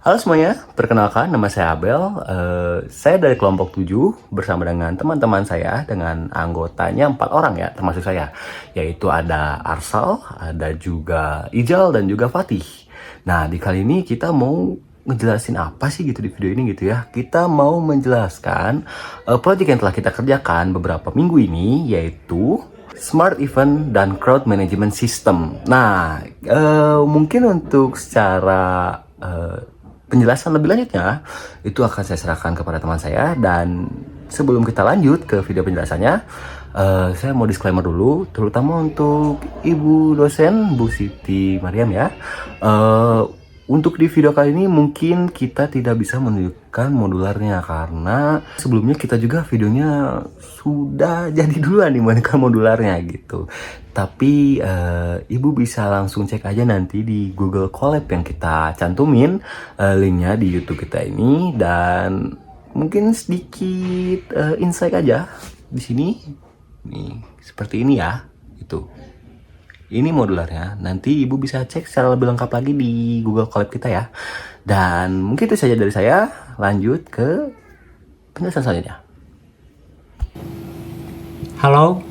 Halo semuanya, perkenalkan nama saya Abel. Saya dari kelompok 7 bersama dengan teman-teman saya, dengan anggotanya 4 orang ya, termasuk saya. Yaitu ada Arsal, ada juga Ijal, dan juga Fatih. Nah, di kali ini kita mau ngejelasin apa sih gitu di video ini gitu ya. Kita mau menjelaskan proyek yang telah kita kerjakan beberapa minggu ini, yaitu Smart Event dan Crowd Management System. Nah, mungkin untuk secara penjelasan lebih lanjutnya itu akan saya serahkan kepada teman saya. Dan sebelum kita lanjut ke video penjelasannya, saya mau disclaimer dulu, terutama untuk Ibu dosen Bu Siti Mariam ya. Untuk di video kali ini mungkin kita tidak bisa menunjukkan modularnya karena sebelumnya kita juga videonya sudah jadi duluan dimanakan modularnya gitu. Tapi Ibu bisa langsung cek aja nanti di Google Colab yang kita cantumin linknya di YouTube kita ini. Dan mungkin sedikit insight aja di sini. Nih, seperti ini ya. Itu. Ini modularnya. Nanti Ibu bisa cek secara lebih lengkap lagi di Google Colab kita ya. Dan mungkin itu saja dari saya. Lanjut ke penjelasan selanjutnya. Halo,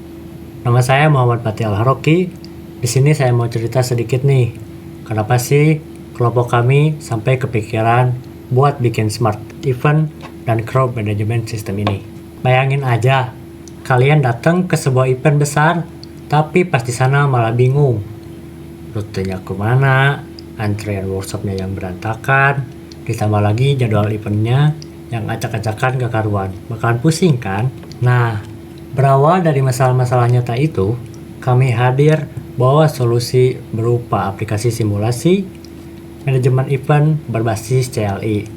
nama saya Muhammad Fatih Al-Haroki. Di sini saya mau cerita sedikit nih. Kenapa sih kelompok kami sampai kepikiran buat bikin smart event dan crowd management system ini? Bayangin aja, kalian datang ke sebuah event besar, tapi pas di sana malah bingung. Rutenya kemana, antrian workshopnya yang berantakan, ditambah lagi jadwal eventnya yang acak-acakan gak karuan. Bakalan pusing kan? Nah, berawal dari masalah-masalah nyata itu, kami hadir bawa solusi berupa aplikasi simulasi manajemen event berbasis CLI.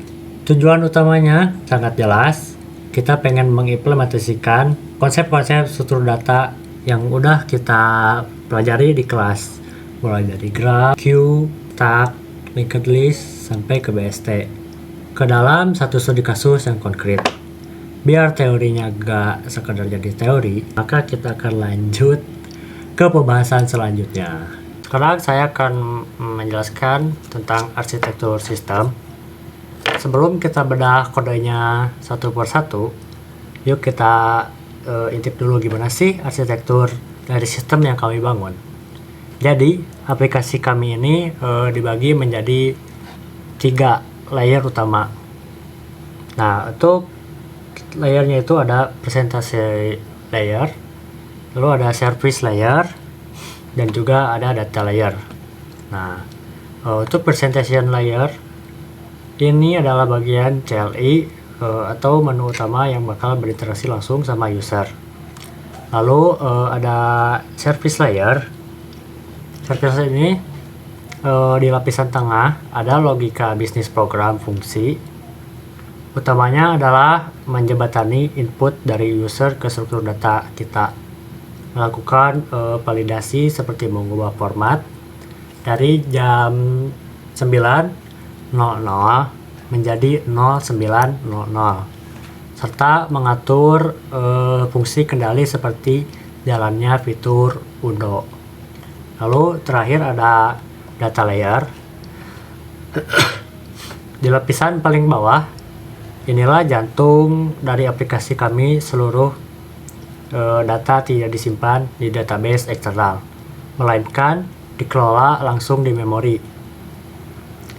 Tujuan utamanya sangat jelas, kita pengen mengimplementasikan konsep-konsep struktur data yang udah kita pelajari di kelas, mulai dari graph, queue, tag, linked list, sampai ke BST, ke dalam satu studi kasus yang konkret. Biar teorinya gak sekedar jadi teori, maka kita akan lanjut ke pembahasan selanjutnya. Sekarang saya akan menjelaskan tentang arsitektur sistem. Sebelum kita bedah kodenya satu per satu, yuk kita intip dulu gimana sih arsitektur dari sistem yang kami bangun. Jadi, aplikasi kami ini dibagi menjadi 3 layer utama. Nah, untuk layernya itu ada presentasi layer, lalu ada service layer, dan juga ada data layer. Nah, untuk presentation layer ini adalah bagian CLI atau menu utama yang bakal berinteraksi langsung sama user. Lalu ada service layer. Service ini di lapisan tengah ada logika bisnis program fungsi. Utamanya adalah menjembatani input dari user ke struktur data kita, melakukan validasi seperti mengubah format dari jam 9.00 menjadi 09.00, serta mengatur fungsi kendali seperti jalannya fitur undo. Lalu terakhir ada data layer. Di lapisan paling bawah, inilah jantung dari aplikasi kami. Seluruh data tidak disimpan di database eksternal, melainkan dikelola langsung di memori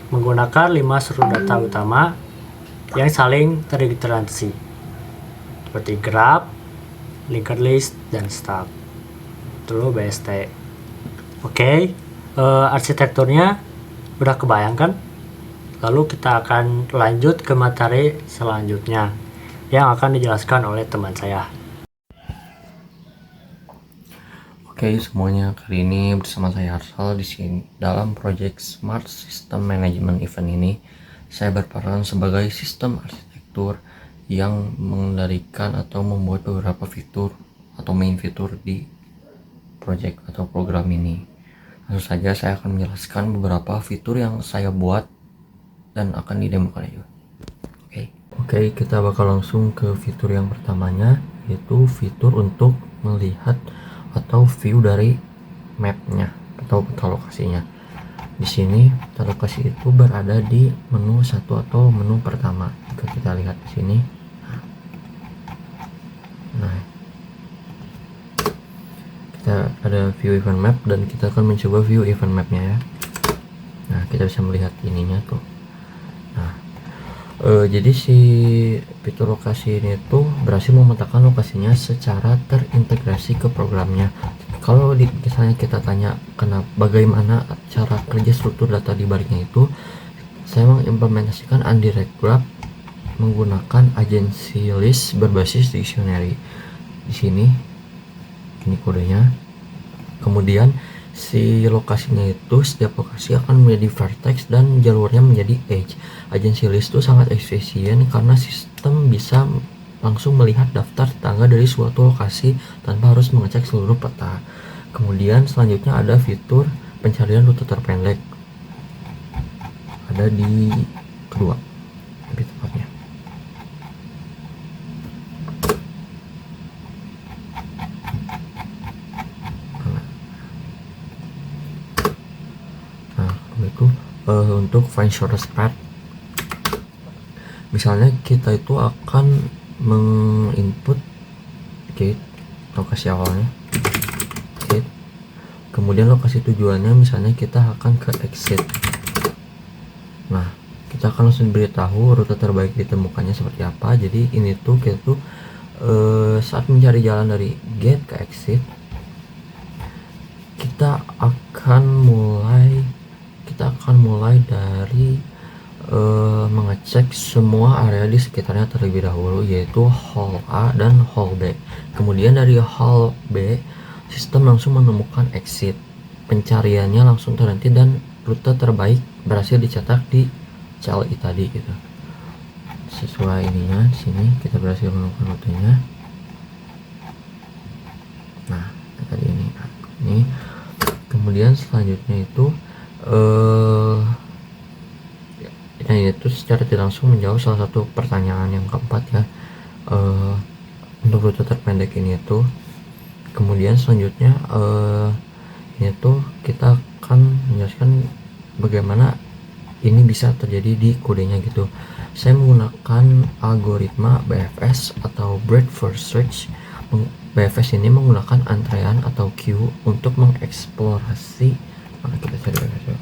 menggunakan 5 struktur data utama yang saling terintegrasi seperti graph, linked list, dan stub. Lalu BST. Oke, arsitekturnya udah kebayangkan? Lalu kita akan lanjut ke materi selanjutnya yang akan dijelaskan oleh teman saya. Oke semuanya, kali ini bersama saya Arsal di sini dalam proyek Smart System Management Event ini. Saya berperan sebagai sistem arsitektur yang mengendalikan atau membuat beberapa fitur atau main fitur di proyek atau program ini. Langsung saja saya akan menjelaskan beberapa fitur yang saya buat dan akan didemokan aja. Oke, kita bakal langsung ke fitur yang pertamanya, yaitu fitur untuk melihat atau view dari mapnya atau peta lokasinya. Di sini lokasi itu berada di menu 1 atau menu pertama. Jika kita lihat di sini, nah kita ada view event map dan kita akan mencoba view event mapnya ya. Nah, kita bisa melihat ininya tuh. Nah, jadi si fitur lokasi ini tuh berhasil memetakan lokasinya secara terintegrasi ke programnya. Kalau misalnya kita tanya bagaimana cara kerja struktur data di baliknya itu, saya mengimplementasikan undirect graph menggunakan agency list berbasis dictionary. Di sini ini kodenya. Kemudian si lokasinya itu, setiap lokasi akan menjadi vertex dan jalurnya menjadi edge. Agency list itu sangat efisien karena sistem bisa langsung melihat daftar tetangga dari suatu lokasi tanpa harus mengecek seluruh peta. Kemudian selanjutnya ada fitur pencarian rute terpendek, ada di kedua lebih tepatnya. Nah, itu untuk find shortest path, misalnya kita itu akan menginput gate lokasi awalnya, gate, kemudian lokasi tujuannya misalnya kita akan ke exit. Nah, kita akan langsung beritahu rute terbaik ditemukannya seperti apa. Jadi ini tuh kita tuh saat mencari jalan dari gate ke exit, kita akan mulai dari mengecek semua area di sekitarnya terlebih dahulu, yaitu hall A dan hall B. Kemudian dari hall B, sistem langsung menemukan exit. Pencariannya langsung terhenti dan rute terbaik berhasil dicetak di CLI tadi gitu. Sesuai ininya di sini kita berhasil menemukan rutenya. Nah, tadi ini. Kemudian selanjutnya itu itu secara tidak langsung menjawab salah satu pertanyaan yang keempat ya, untuk rute terpendek ini itu. Kemudian selanjutnya ini tuh kita akan menjelaskan bagaimana ini bisa terjadi di kodenya gitu. Saya menggunakan algoritma BFS atau breadth first search. BFS ini menggunakan antrean atau queue untuk mengeksplorasi. Mana kita cari BFS.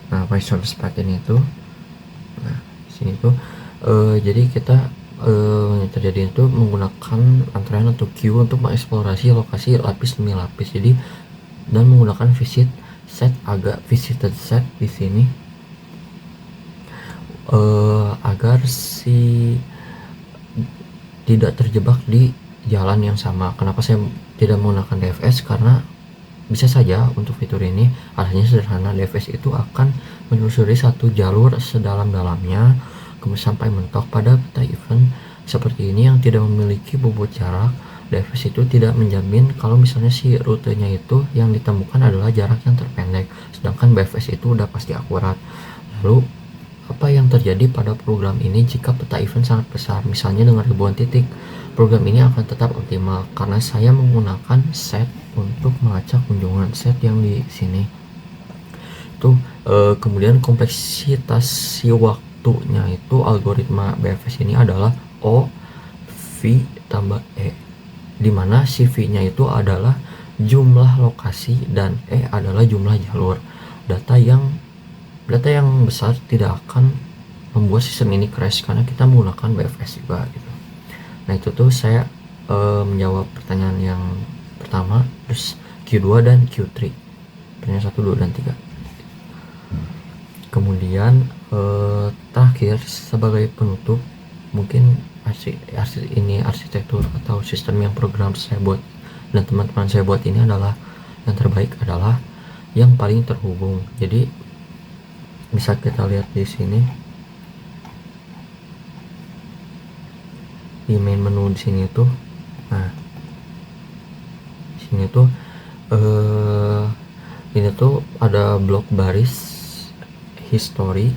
Nah, find shortest path ini tuh. Nah, sini tuh jadi kita terjadi itu menggunakan antrean atau queue untuk mengeksplorasi lokasi lapis demi lapis. Jadi dan menggunakan visited set di sini agar si tidak terjebak di jalan yang sama. Kenapa saya tidak menggunakan DFS? Karena bisa saja untuk fitur ini alasannya sederhana. DFS itu akan menelusuri satu jalur sedalam-dalamnya kemudian sampai mentok. Pada peta event seperti ini yang tidak memiliki bobot jarak, DFS itu tidak menjamin kalau misalnya si rutenya itu yang ditemukan adalah jarak yang terpendek, sedangkan BFS itu udah pasti akurat. Lalu apa yang terjadi pada program ini jika peta event sangat besar, misalnya dengan ribuan titik? Program ini akan tetap optimal karena saya menggunakan set untuk melacak kunjungan set yang di sini. Itu kemudian kompleksitas si waktunya itu algoritma BFS ini adalah O V tambah E, dimana si V-nya itu adalah jumlah lokasi dan E adalah jumlah jalur. Data yang besar tidak akan membuat sistem ini crash karena kita menggunakan BFS juga gitu. Nah, itu tuh saya menjawab pertanyaan yang pertama, terus Q2 dan Q3, pertanyaan 1, 2, dan 3. Kemudian terakhir sebagai penutup, mungkin arsitektur atau sistem yang program saya buat dan teman-teman saya buat ini adalah yang terbaik, adalah yang paling terhubung. Jadi bisa kita lihat di sini di main menu di sini tuh. Nah, di sini tuh ini tuh ada blok baris history,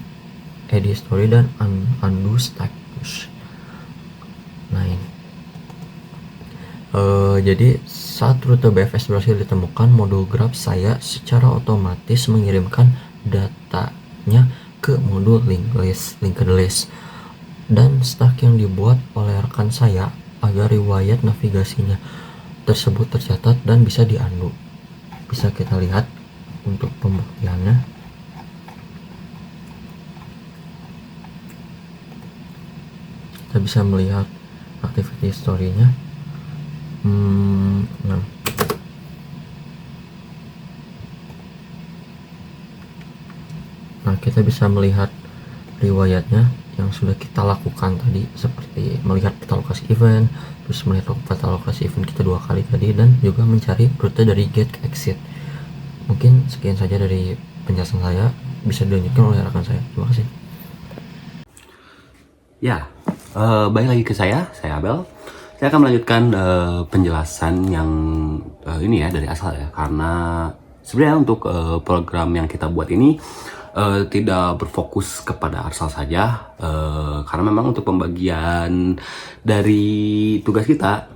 edit history, dan undo stack push. Nah, ini Jadi saat rute BFS berhasil ditemukan, modul Grab saya secara otomatis mengirimkan datanya ke modul linked list dan stack yang dibuat oleh rekan saya agar riwayat navigasinya tersebut tercatat dan bisa diunduh. Bisa kita lihat untuk pembuktiannya. Kita bisa melihat activity history-nya. Nah, kita bisa melihat riwayatnya yang sudah kita lakukan tadi, seperti melihat peta lokasi event, terus melihat peta lokasi event kita 2 kali tadi, dan juga mencari rute dari gate ke exit. Mungkin sekian saja dari penjelasan saya, bisa dilanjutkan oleh rekan saya. Terima kasih. Ya, balik lagi ke saya Abel. Saya akan melanjutkan penjelasan yang ini ya dari asal ya, karena sebenarnya untuk program yang kita buat ini tidak berfokus kepada Arsal saja, karena memang untuk pembagian dari tugas kita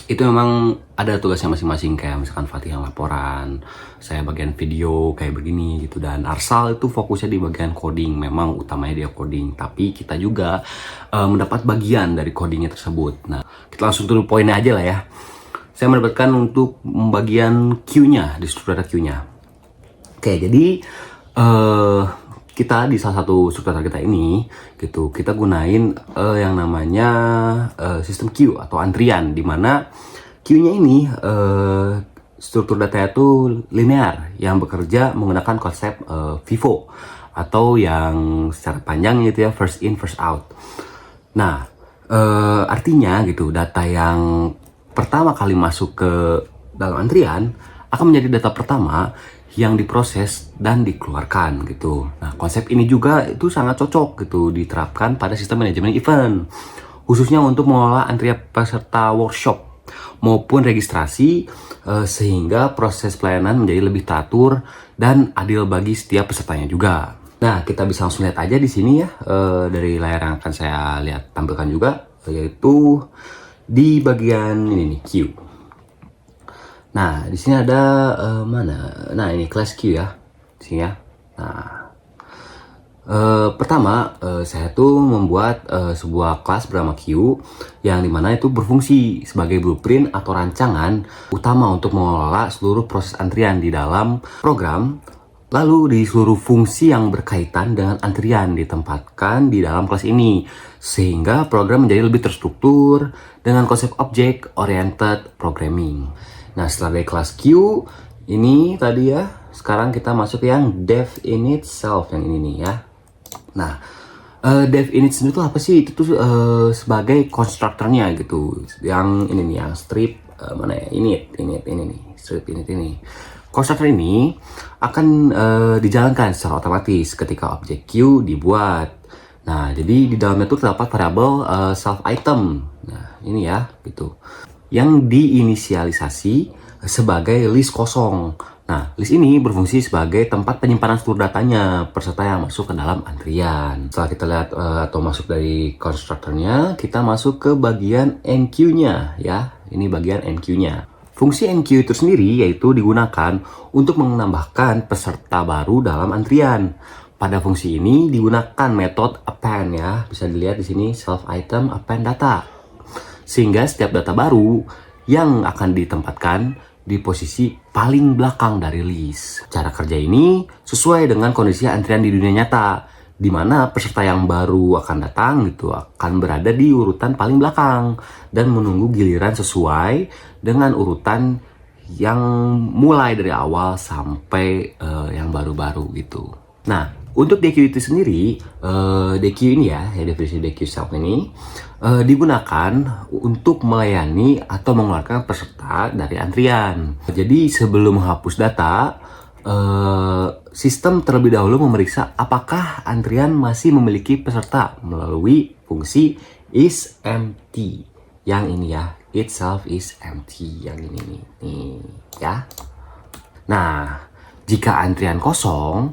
itu memang ada tugasnya masing-masing, kayak misalkan Fatih yang laporan, saya bagian video kayak begini gitu, dan Arsal itu fokusnya di bagian coding. Memang utamanya dia coding, tapi kita juga mendapat bagian dari codingnya tersebut. Nah, kita langsung turun poinnya aja lah ya. Saya mendapatkan untuk bagian queue-nya, di struktur data queue-nya. Oke, jadi kita di salah satu struktur data kita ini gitu, kita gunain yang namanya sistem queue atau antrian, di mana queue-nya ini struktur datanya itu linear yang bekerja menggunakan konsep FIFO atau yang secara panjang gitu ya, first in first out. Nah, artinya gitu, data yang pertama kali masuk ke dalam antrian akan menjadi data pertama yang diproses dan dikeluarkan gitu. Nah, konsep ini juga itu sangat cocok gitu diterapkan pada sistem manajemen event, khususnya untuk mengelola antrian peserta workshop maupun registrasi, sehingga proses pelayanan menjadi lebih teratur dan adil bagi setiap pesertanya juga. Nah, kita bisa langsung lihat aja di sini ya, dari layar yang akan saya lihat tampilkan juga, yaitu di bagian ini nih, queue. Nah, di sini ada mana? Nah, ini class queue ya, di sini ya. Nah, pertama saya tuh membuat sebuah kelas bernama queue yang dimana itu berfungsi sebagai blueprint atau rancangan utama untuk mengelola seluruh proses antrian di dalam program. Lalu di seluruh fungsi yang berkaitan dengan antrian ditempatkan di dalam kelas ini, sehingga program menjadi lebih terstruktur dengan konsep object oriented programming. Nah, setelah dari kelas queue ini tadi ya, sekarang kita masuk yang dev init self yang ini nih ya. Nah, dev init sendiri itu apa sih? Itu tuh sebagai konstruktornya gitu. Yang ini nih, yang strip mana ya? Init ini nih, strip init ini. Konstruktor ini akan dijalankan secara otomatis ketika objek queue dibuat. Nah, jadi di dalamnya tuh terdapat variabel self item. Nah, ini ya gitu, yang diinisialisasi sebagai list kosong. Nah, list ini berfungsi sebagai tempat penyimpanan seluruh datanya peserta yang masuk ke dalam antrian. Setelah kita lihat atau masuk dari konstruktornya, kita masuk ke bagian enqueue-nya ya. Ini bagian enqueue-nya. Fungsi enqueue itu sendiri yaitu digunakan untuk menambahkan peserta baru dalam antrian. Pada fungsi ini digunakan metode append ya. Bisa dilihat di sini self item append data. Sehingga setiap data baru yang akan ditempatkan di posisi paling belakang dari list. Cara kerja ini sesuai dengan kondisi antrian di dunia nyata, di mana peserta yang baru akan datang gitu akan berada di urutan paling belakang dan menunggu giliran sesuai dengan urutan yang mulai dari awal sampai yang baru-baru gitu. Nah, untuk DQ itu sendiri, DQ ini ya, definisi DQ self ini digunakan untuk melayani atau mengeluarkan peserta dari antrian. Jadi sebelum menghapus data, sistem terlebih dahulu memeriksa apakah antrian masih memiliki peserta melalui fungsi is empty. Yang ini ya, itself is empty, yang ini nih ya. Nah, jika antrian kosong,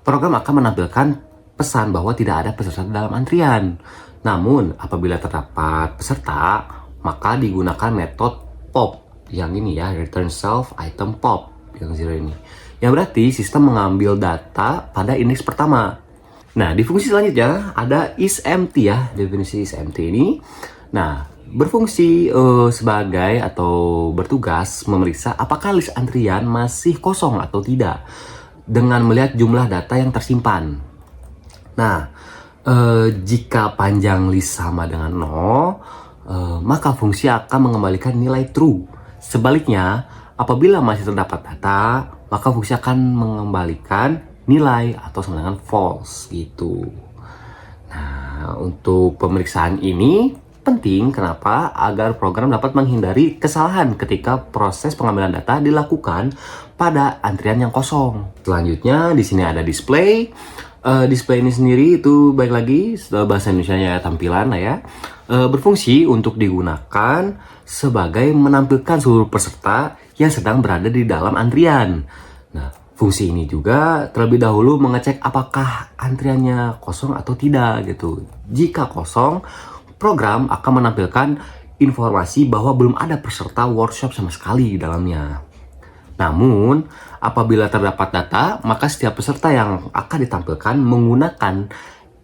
program akan menampilkan pesan bahwa tidak ada peserta dalam antrian. Namun, apabila terdapat peserta, maka digunakan metode pop yang ini ya, return self item pop yang 0 ini. Yang berarti sistem mengambil data pada indeks pertama. Nah, di fungsi selanjutnya ada isEmpty ya, definisi isEmpty ini. Nah, berfungsi sebagai atau bertugas memeriksa apakah list antrian masih kosong atau tidak dengan melihat jumlah data yang tersimpan. Nah, jika panjang list sama dengan 0, maka fungsi akan mengembalikan nilai true. Sebaliknya, apabila masih terdapat data, maka fungsi akan mengembalikan nilai atau sama dengan false gitu. Nah, untuk pemeriksaan ini penting kenapa? Agar program dapat menghindari kesalahan ketika proses pengambilan data dilakukan pada antrian yang kosong. Selanjutnya di sini ada display. Display ini sendiri itu baik lagi bahasa Indonesianya tampilan lah ya. Berfungsi untuk digunakan sebagai menampilkan seluruh peserta yang sedang berada di dalam antrian. Nah, fungsi ini juga terlebih dahulu mengecek apakah antriannya kosong atau tidak gitu. Jika kosong, program akan menampilkan informasi bahwa belum ada peserta workshop sama sekali di dalamnya. Namun, apabila terdapat data, maka setiap peserta yang akan ditampilkan menggunakan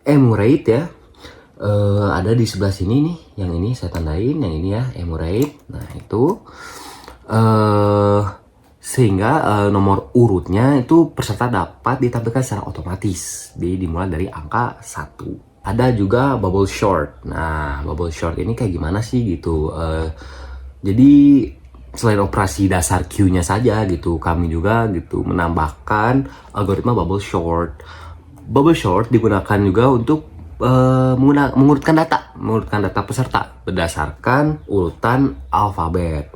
enumerate ya. Ada di sebelah sini nih, yang ini saya tandain, yang ini ya, enumerate. Nah, itu sehingga nomor urutnya itu peserta dapat ditampilkan secara otomatis dimulai dari angka 1. Ada juga bubble short. Nah, bubble short ini kayak gimana sih gitu. Jadi selain operasi dasar queue-nya saja gitu, kami juga gitu menambahkan algoritma bubble short. Bubble short digunakan juga untuk mengurutkan data peserta berdasarkan urutan alfabet.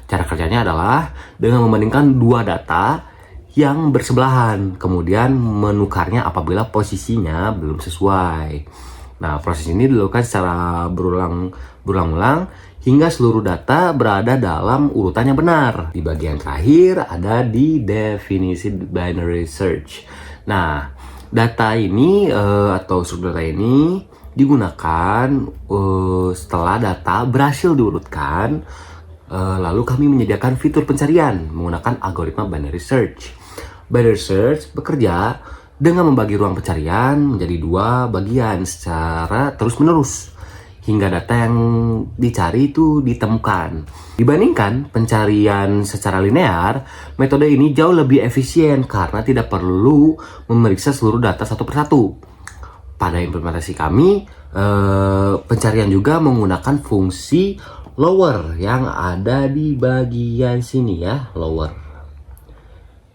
Cara kerjanya adalah dengan membandingkan dua data yang bersebelahan, kemudian menukarnya apabila posisinya belum sesuai. Nah, proses ini dilakukan secara berulang-ulang hingga seluruh data berada dalam urutan yang benar. Di bagian terakhir ada di definisi binary search. Nah, data ini atau struktur data ini digunakan setelah data berhasil diurutkan. Lalu kami menyediakan fitur pencarian menggunakan algoritma binary search. Binary search bekerja dengan membagi ruang pencarian menjadi dua bagian secara terus-menerus hingga data yang dicari itu ditemukan. Dibandingkan pencarian secara linear, metode ini jauh lebih efisien karena tidak perlu memeriksa seluruh data satu persatu. Pada implementasi kami, pencarian juga menggunakan fungsi lower yang ada di bagian sini ya, lower.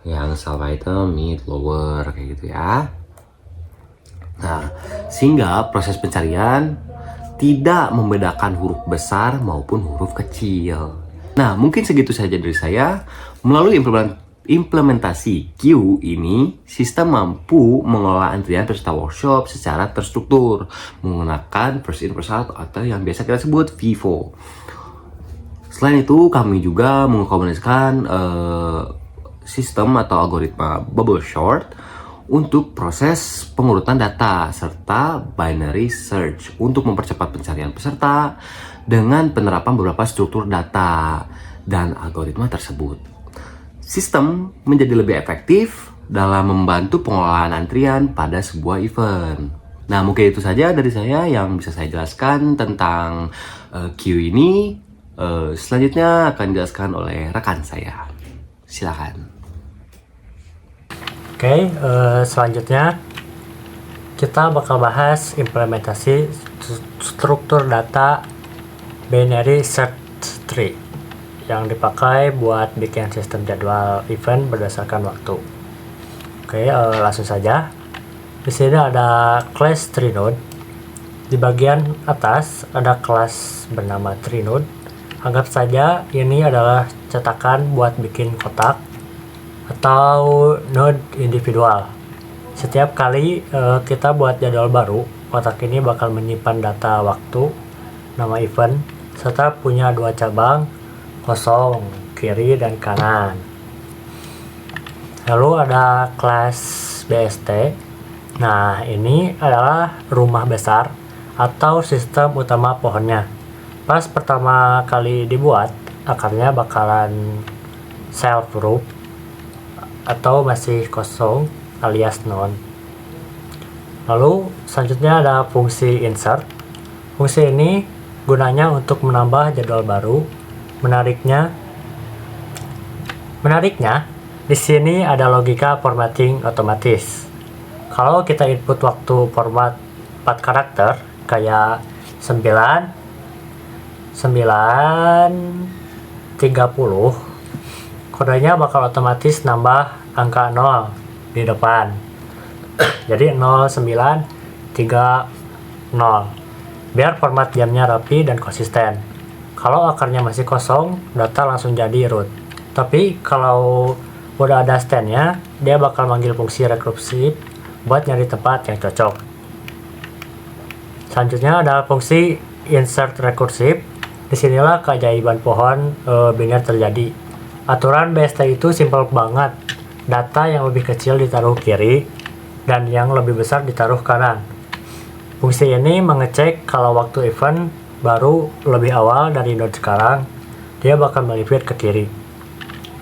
Yang self item, mid, lower kayak gitu ya. Nah, sehingga proses pencarian tidak membedakan huruf besar maupun huruf kecil. Nah, mungkin segitu saja dari saya. Melalui implementasi queue ini, sistem mampu mengelola antrian peserta workshop secara terstruktur menggunakan first in first out atau yang biasa kita sebut FIFO. Selain itu, kami juga mengkomunikasikan sistem atau algoritma bubble short untuk proses pengurutan data serta binary search untuk mempercepat pencarian peserta dengan penerapan beberapa struktur data dan algoritma tersebut. Sistem menjadi lebih efektif dalam membantu pengelolaan antrian pada sebuah event. Nah, mungkin itu saja dari saya yang bisa saya jelaskan tentang queue ini. Selanjutnya akan dijelaskan oleh rekan saya. Silakan. Oke, selanjutnya kita bakal bahas implementasi struktur data binary search tree yang dipakai buat bikin sistem jadwal event berdasarkan waktu. Oke, langsung saja. Di sini ada class TreeNode. Di bagian atas ada kelas bernama TreeNode. Anggap saja ini adalah cetakan buat bikin kotak atau node individual. Setiap kali kita buat jadwal baru, kotak ini bakal menyimpan data waktu, nama event, serta punya dua cabang, kosong, kiri dan kanan. Lalu ada kelas BST. Nah, ini adalah rumah besar atau sistem utama pohonnya. Pas pertama kali dibuat, akarnya bakalan self group atau masih kosong alias none. Lalu selanjutnya ada fungsi insert. Fungsi ini gunanya untuk menambah jadwal baru. Menariknya di sini ada logika formatting otomatis. Kalau kita input waktu format 4 karakter kayak 9:30, kodenya bakal otomatis nambah angka 0 di depan. Jadi 0930, biar format jamnya rapi dan konsisten. Kalau akarnya masih kosong, data langsung jadi root. Tapi kalau udah ada standnya, dia bakal manggil fungsi rekursif buat nyari tempat yang cocok. Selanjutnya ada fungsi insert rekursif. Disinilah keajaiban pohon biner terjadi. Aturan BST itu simpel banget. Data yang lebih kecil ditaruh kiri dan yang lebih besar ditaruh kanan. Fungsi ini mengecek kalau waktu event baru lebih awal dari node sekarang, dia bakal melipir ke kiri.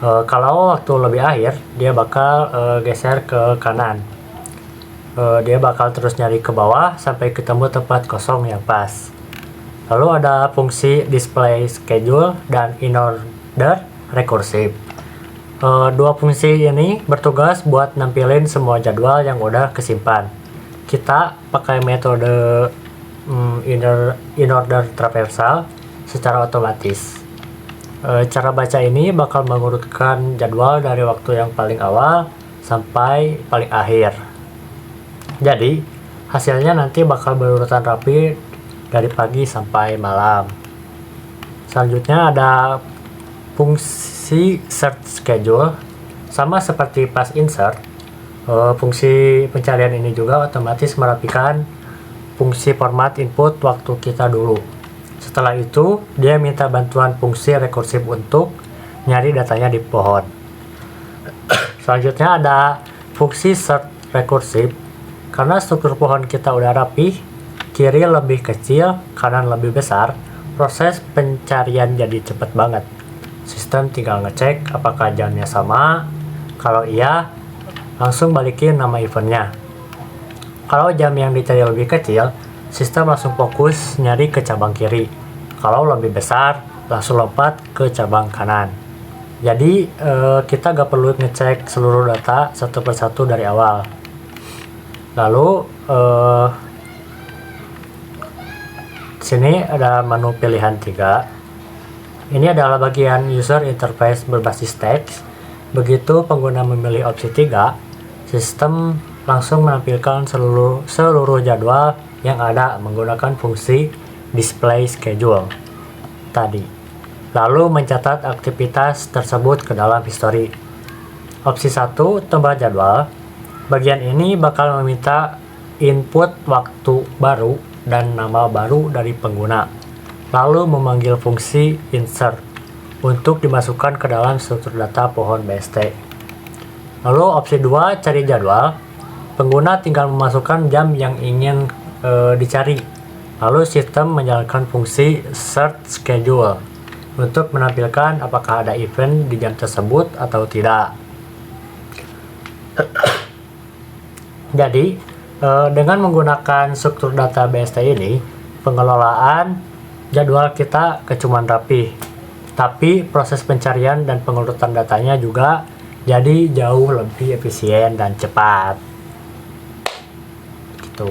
Kalau waktu lebih akhir, dia bakal geser ke kanan. Dia bakal terus nyari ke bawah sampai ketemu tempat kosong yang pas. Lalu ada fungsi display schedule dan in order recursive. Dua fungsi ini bertugas buat nampilin semua jadwal yang udah kesimpan. Kita pakai metode in order traversal secara otomatis. Cara baca ini bakal mengurutkan jadwal dari waktu yang paling awal sampai paling akhir. Jadi hasilnya nanti bakal berurutan rapi dari pagi sampai malam. Selanjutnya ada fungsi search schedule. Sama seperti pas insert, fungsi pencarian ini juga otomatis merapikan fungsi format input waktu kita dulu. Setelah itu, dia minta bantuan fungsi rekursif untuk nyari datanya di pohon. Selanjutnya ada fungsi search rekursif. Karena struktur pohon kita udah rapih, kiri lebih kecil, kanan lebih besar, proses pencarian jadi cepet banget. Sistem tinggal ngecek apakah jamnya sama. Kalau iya, langsung balikin nama eventnya. Kalau jam yang dicari lebih kecil, sistem langsung fokus nyari ke cabang kiri. Kalau lebih besar, langsung lompat ke cabang kanan. Jadi kita gak perlu ngecek seluruh data satu persatu dari awal. Lalu sini ada menu pilihan 3. Ini adalah bagian user interface berbasis teks. Begitu pengguna memilih opsi 3, sistem langsung menampilkan seluruh jadwal yang ada menggunakan fungsi display schedule tadi. Lalu mencatat aktivitas tersebut ke dalam history. Opsi 1, tambah jadwal. Bagian ini bakal meminta input waktu baru dan nama baru dari pengguna. Lalu memanggil fungsi insert untuk dimasukkan ke dalam struktur data pohon BST. Lalu opsi 2, cari jadwal. Pengguna tinggal memasukkan jam yang ingin dicari. Lalu sistem menjalankan fungsi search schedule untuk menampilkan apakah ada event di jam tersebut atau tidak. Jadi, dengan menggunakan struktur data BST ini, pengelolaan jadwal kita kecuman rapi, tapi proses pencarian dan pengurutan datanya juga jadi jauh lebih efisien dan cepat. Gitu.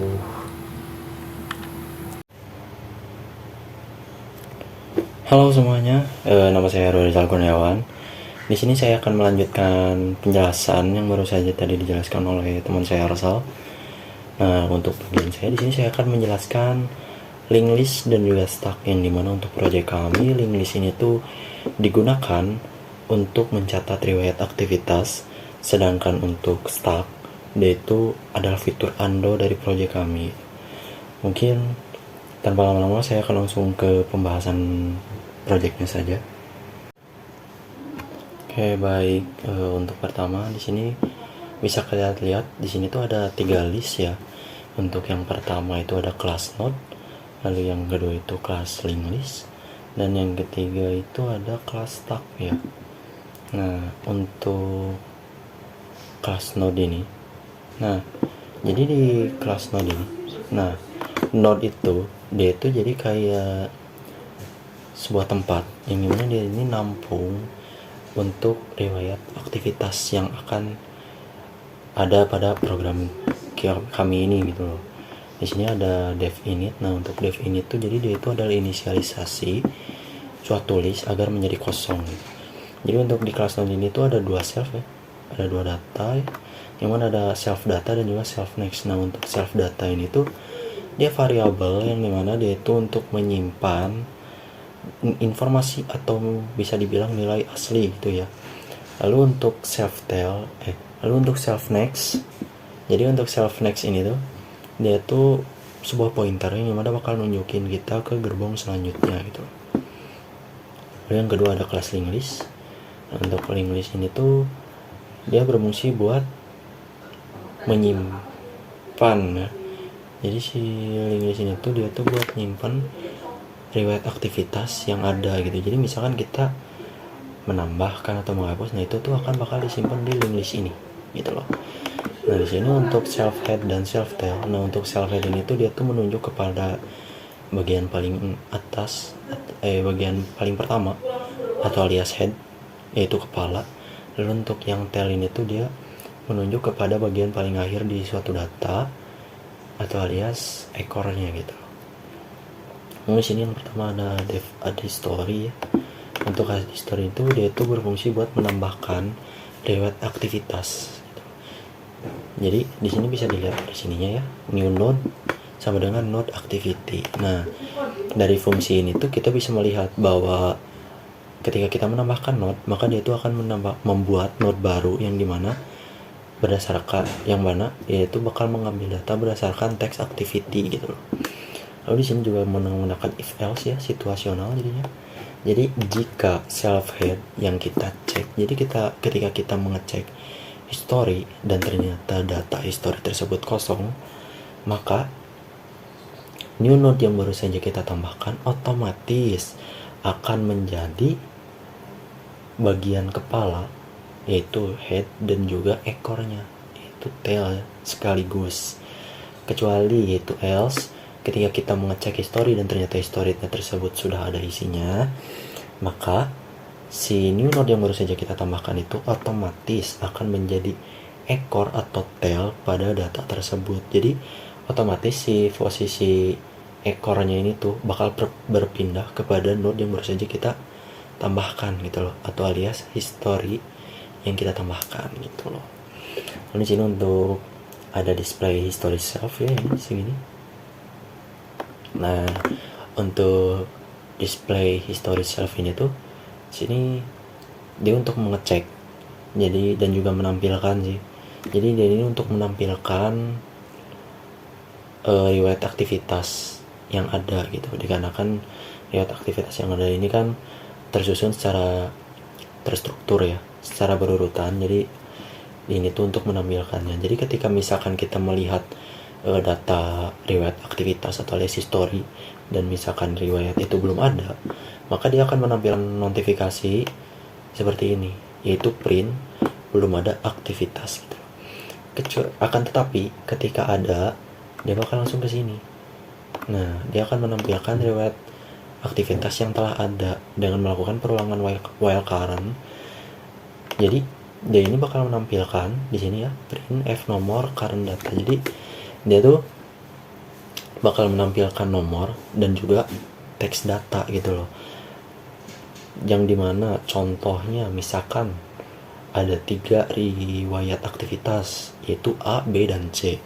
Halo semuanya, nama saya Rizal Kurniawan. Di sini saya akan melanjutkan penjelasan yang baru saja tadi dijelaskan oleh teman saya Arsal. Nah, untuk bagian saya di sini saya akan menjelaskan link list dan juga stack, yang dimana untuk proyek kami link list ini tuh digunakan untuk mencatat riwayat aktivitas, sedangkan untuk stack yaitu adalah fitur undo dari proyek kami. Mungkin tanpa lama-lama saya akan langsung ke pembahasan proyeknya saja. Oke, baik. Untuk pertama di sini bisa kalian lihat di sini tuh ada 3 list ya. Untuk yang pertama itu ada class node, lalu yang kedua itu class link list, Dan yang ketiga itu ada class stack ya. Nah, untuk class node ini, nah jadi di class node ini, nah node itu dia itu jadi kayak sebuah tempat yang dimana dia ini nampung untuk riwayat aktivitas yang akan ada pada program kami ini gitu loh. Di sini ada dev init. Nah, untuk dev init itu jadi dia itu adalah inisialisasi suatu list agar menjadi kosong gitu. Jadi untuk di kelas node ini tuh ada dua self ya, ada dua data yang mana ada self data dan juga self next. Nah, untuk self data ini tuh dia variabel yang dimana dia itu untuk menyimpan informasi atau bisa dibilang nilai asli gitu ya. Lalu untuk lalu untuk self next, jadi untuk self next ini tuh dia tuh sebuah pointer yang dimana bakal nunjukin kita ke gerbong selanjutnya gitu. Lalu yang kedua ada kelas linked list. Nah, untuk linked list ini tuh dia berfungsi buat menyimpan ya. Jadi si linked list ini tuh dia tuh buat menyimpan riwayat aktivitas yang ada gitu. Jadi misalkan kita menambahkan atau menghapus, nah itu tuh akan bakal disimpan di linked list ini gitu loh. Nah, di sini untuk self head dan self tail. Nah, untuk self head ini tuh dia tuh menunjuk kepada bagian paling atas, bagian paling pertama atau alias head, yaitu kepala. Lalu untuk yang tail ini tuh dia menunjuk kepada bagian paling akhir di suatu data atau alias ekornya gitu. Nah, di sini yang pertama ada history ya. Untuk history itu dia tuh berfungsi buat menambahkan riwayat aktivitas. Jadi di sini bisa dilihat di sininya ya, new node sama dengan node activity. Nah, dari fungsi ini tuh kita bisa melihat bahwa ketika kita menambahkan node, maka dia itu akan membuat node baru yang dimana berdasarkan yang mana yaitu bakal mengambil data berdasarkan text activity gitu loh. Lalu di sini juga menggunakan if else ya, situasional jadinya. Jadi jika self head yang kita cek, jadi ketika kita mengecek history dan ternyata data history tersebut kosong, maka new node yang baru saja kita tambahkan otomatis akan menjadi bagian kepala, yaitu head, dan juga ekornya, yaitu tail sekaligus. Kecuali yaitu else, ketika kita mengecek history dan ternyata history-nya tersebut sudah ada isinya, maka si new node yang baru saja kita tambahkan itu otomatis akan menjadi ekor atau tail pada data tersebut. Jadi otomatis si posisi ekornya ini tuh bakal berpindah kepada node yang baru saja kita tambahkan gitu loh, atau alias history yang kita tambahkan gitu loh. Lalu di sini untuk ada display history self ya, ini segini. Nah, untuk display history self ini tuh sini dia untuk mengecek, jadi dan juga menampilkan sih. Jadi dia ini untuk menampilkan riwayat aktivitas yang ada gitu, dikarenakan riwayat aktivitas yang ada ini kan tersusun secara terstruktur ya, secara berurutan. Jadi ini tuh untuk menampilkannya. Jadi ketika misalkan kita melihat data riwayat aktivitas atau alias history dan misalkan riwayat itu belum ada, maka dia akan menampilkan notifikasi seperti ini, yaitu print belum ada aktivitas gitu. Akan tetapi ketika ada, dia bakal langsung ke sini. Nah, dia akan menampilkan riwayat aktivitas yang telah ada dengan melakukan perulangan while current. Jadi dia ini bakal menampilkan di sini ya, print f nomor current data. Jadi dia tuh bakal menampilkan nomor dan juga teks data gitu loh, yang dimana contohnya misalkan ada 3 riwayat aktivitas, yaitu A, B, dan C.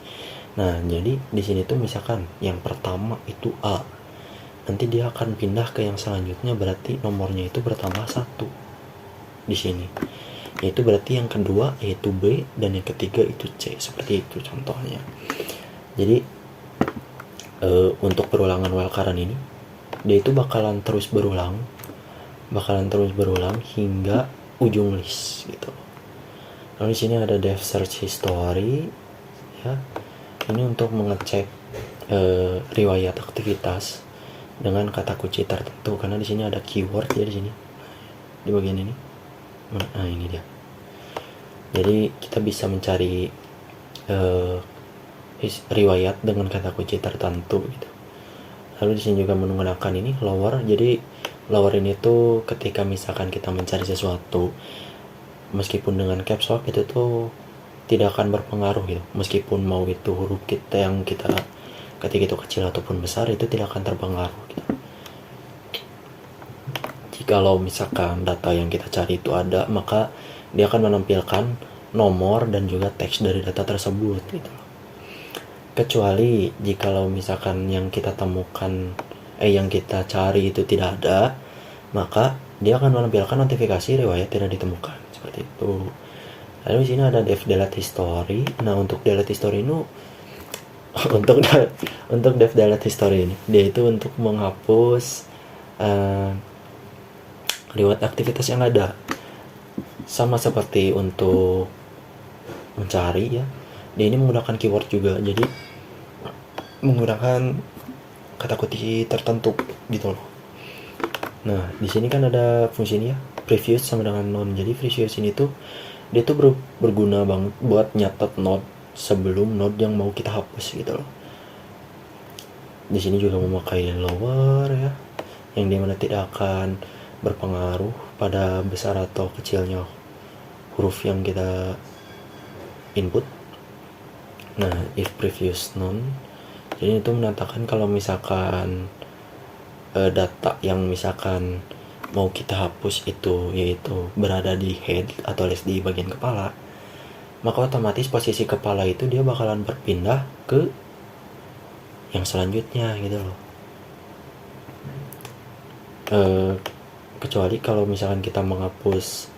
Nah, jadi di sini tuh misalkan yang pertama itu A, nanti dia akan pindah ke yang selanjutnya, berarti nomornya itu bertambah 1 di sini, yaitu berarti yang kedua yaitu B, dan yang ketiga itu C, seperti itu contohnya. Jadi untuk perulangan while current ini dia itu bakalan terus berulang hingga ujung list gitu. Lalu di sini ada dev search history ya, ini untuk mengecek riwayat aktivitas dengan kata kunci tertentu, karena di sini ada keyword ya, di sini di bagian ini. Nah, ini dia. Jadi kita bisa mencari riwayat dengan kata kunci tertentu gitu. Lalu di sini juga menggunakan ini lower. Jadi lower ini tuh ketika misalkan kita mencari sesuatu, meskipun dengan caps lock itu tuh tidak akan berpengaruh gitu. Meskipun mau itu huruf kita yang kita ketika itu kecil ataupun besar, itu tidak akan terpengaruh gitu. Jikalau misalkan data yang kita cari itu ada, maka dia akan menampilkan nomor dan juga teks dari data tersebut gitu. Kecuali jikalau misalkan yang kita temukan yang kita cari itu tidak ada, maka dia akan menampilkan notifikasi riwayat tidak ditemukan seperti itu. Lalu di sini ada delete history. Nah, untuk delete history ini untuk delete history ini dia itu untuk menghapus riwayat aktivitas yang ada. Sama seperti untuk mencari ya, dia ini menggunakan keyword juga, jadi menggunakan kata kunci tertentu gitu loh. Nah, di sini kan ada fungsinya previous sama dengan none. Jadi previous ini tuh dia tuh berguna banget buat nyatet node sebelum node yang mau kita hapus gitu loh. Di sini juga memakai lower ya, yang dimana tidak akan berpengaruh pada besar atau kecilnya huruf yang kita input. Nah, if previous none, jadi itu menandakan kalau misalkan data yang misalkan mau kita hapus itu yaitu berada di head atau alias di bagian kepala, maka otomatis posisi kepala itu dia bakalan berpindah ke yang selanjutnya gitu loh. Kecuali kalau misalkan kita menghapus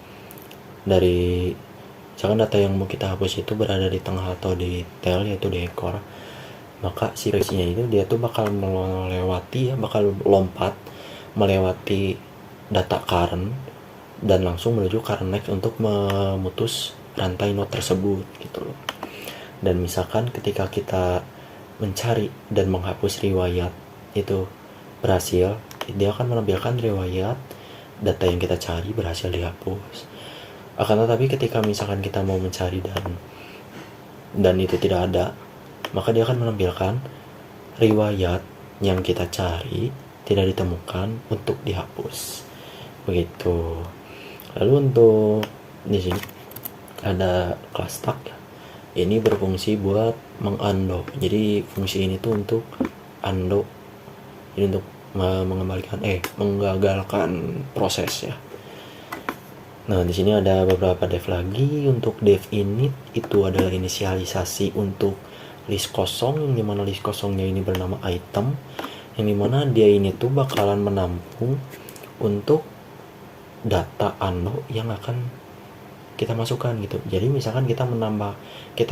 dari misalkan data yang mau kita hapus itu berada di tengah atau di tail, yaitu di ekor, maka si reaksinya itu dia tuh bakal bakal lompat melewati data current dan langsung menuju current next untuk memutus rantai node tersebut gitu loh. Dan misalkan ketika kita mencari dan menghapus riwayat itu berhasil, dia akan menampilkan riwayat data yang kita cari berhasil dihapus. Akan tetapi ketika misalkan kita mau mencari dan itu tidak ada, maka dia akan menampilkan riwayat yang kita cari tidak ditemukan untuk dihapus. Begitu. Lalu untuk di sini ada class tag ya. Ini berfungsi buat mengundo. Jadi fungsi ini tuh untuk undo. Jadi untuk menggagalkan proses ya. Nah, di sini ada beberapa dev lagi. Untuk dev init itu adalah inisialisasi untuk list kosong, yang dimana list kosongnya ini bernama item, yang dimana dia ini tuh bakalan menampung untuk data undo yang akan kita masukkan gitu. Jadi misalkan kita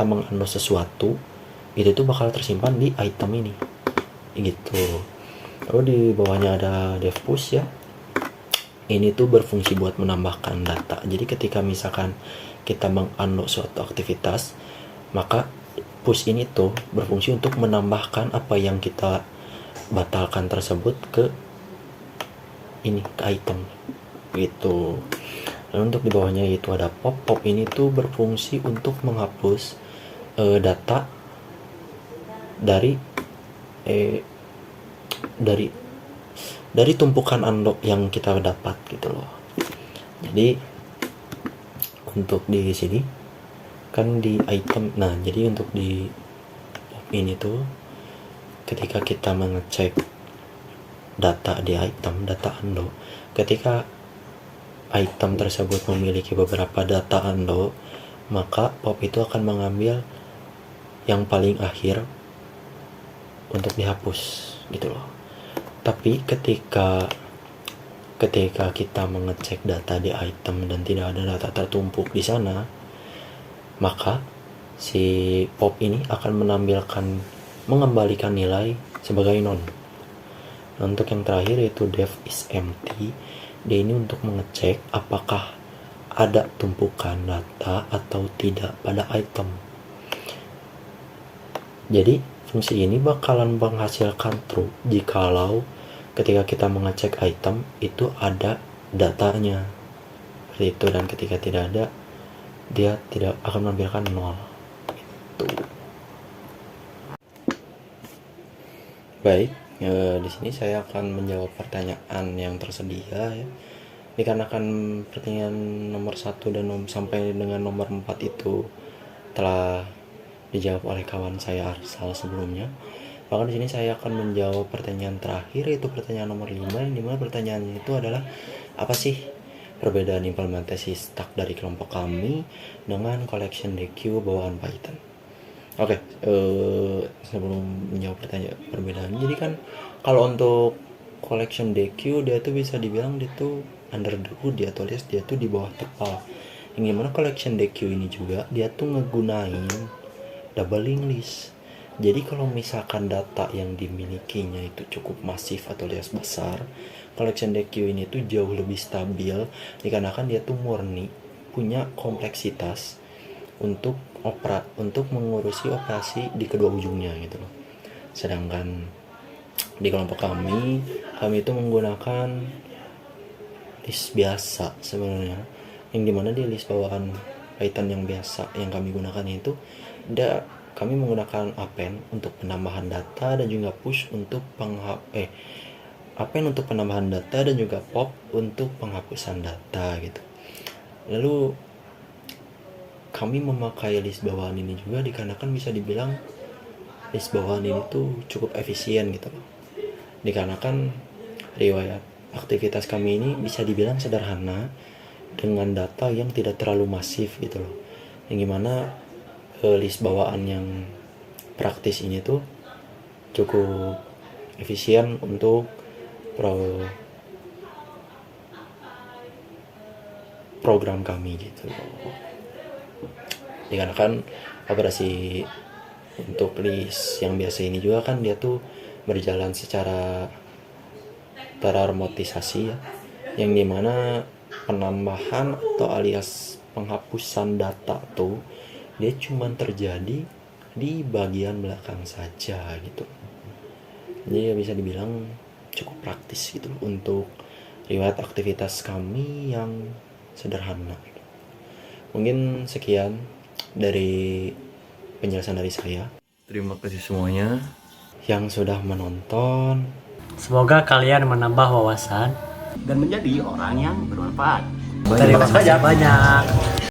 mengundo sesuatu, itu tuh bakal tersimpan di item ini gitu. Lalu di bawahnya ada dev push ya. Ini tuh berfungsi buat menambahkan data. Jadi ketika misalkan kita mengundo suatu aktivitas, maka push ini tuh berfungsi untuk menambahkan apa yang kita batalkan tersebut ke item gitu. Lalu untuk di bawahnya itu ada pop ini tuh berfungsi untuk menghapus data dari tumpukan undo yang kita dapat gitu loh. Jadi untuk di sini kan di item, nah jadi untuk di pop ini tuh ketika kita mengecek data di item, data undo, ketika item tersebut memiliki beberapa data undo, maka pop itu akan mengambil yang paling akhir untuk dihapus gitu loh. Tapi ketika kita mengecek data di item dan tidak ada data tertumpuk di sana, maka si pop ini akan mengembalikan nilai sebagai none. Nah, untuk yang terakhir yaitu def is empty. Dia ini untuk mengecek apakah ada tumpukan data atau tidak pada item. Jadi fungsi ini bakalan menghasilkan true jikalau ketika kita mengecek item itu ada datanya seperti itu, dan ketika tidak ada dia tidak akan menampilkan 0 gitu. Baik, di sini saya akan menjawab pertanyaan yang tersedia ya. Dikarenakan pertanyaan nomor 1 dan sampai dengan nomor 4 itu telah dijawab oleh kawan saya Arsal sebelumnya, maka di sini saya akan menjawab pertanyaan terakhir, yaitu pertanyaan nomor 5, yang dimana pertanyaannya itu adalah apa sih perbedaan implementasi stack dari kelompok kami dengan collection DQ bawaan Python. Oke, sebelum menjawab pertanyaan perbedaan, jadi kan kalau untuk collection DQ dia tuh bisa dibilang dia tuh under the hood, dia tulis dia tuh di bawah terpal. Yang gimana collection DQ ini juga dia tuh ngegunain doubling list. Jadi kalau misalkan data yang dimilikinya itu cukup masif atau alias besar, collection DQ ini tuh jauh lebih stabil dikarenakan dia tuh murni punya kompleksitas untuk mengurusi operasi di kedua ujungnya gitu loh. Sedangkan di kelompok kami itu menggunakan list biasa sebenarnya, yang dimana di list bawaan Python yang biasa yang kami gunakan itu kami menggunakan append untuk penambahan data dan juga push untuk append untuk penambahan data dan juga pop untuk penghapusan data gitu. Lalu kami memakai list bawaan ini juga dikarenakan bisa dibilang list bawaan ini tuh cukup efisien gitu loh. Dikarenakan riwayat aktivitas kami ini bisa dibilang sederhana dengan data yang tidak terlalu masif gitu loh. Yang gimana list bawaan yang praktis ini tuh cukup efisien untuk program kami gitu loh. Dikarenakan operasi untuk list yang biasa ini juga kan dia tuh berjalan secara terrobotisasi ya, yang dimana penambahan atau alias penghapusan data tuh dia cuma terjadi di bagian belakang saja gitu. Jadi ya bisa dibilang cukup praktis gitu untuk riwayat aktivitas kami yang sederhana. Mungkin sekian dari penjelasan dari saya. Terima kasih semuanya yang sudah menonton. Semoga kalian menambah wawasan dan menjadi orang yang bermanfaat. Terima kasih banyak.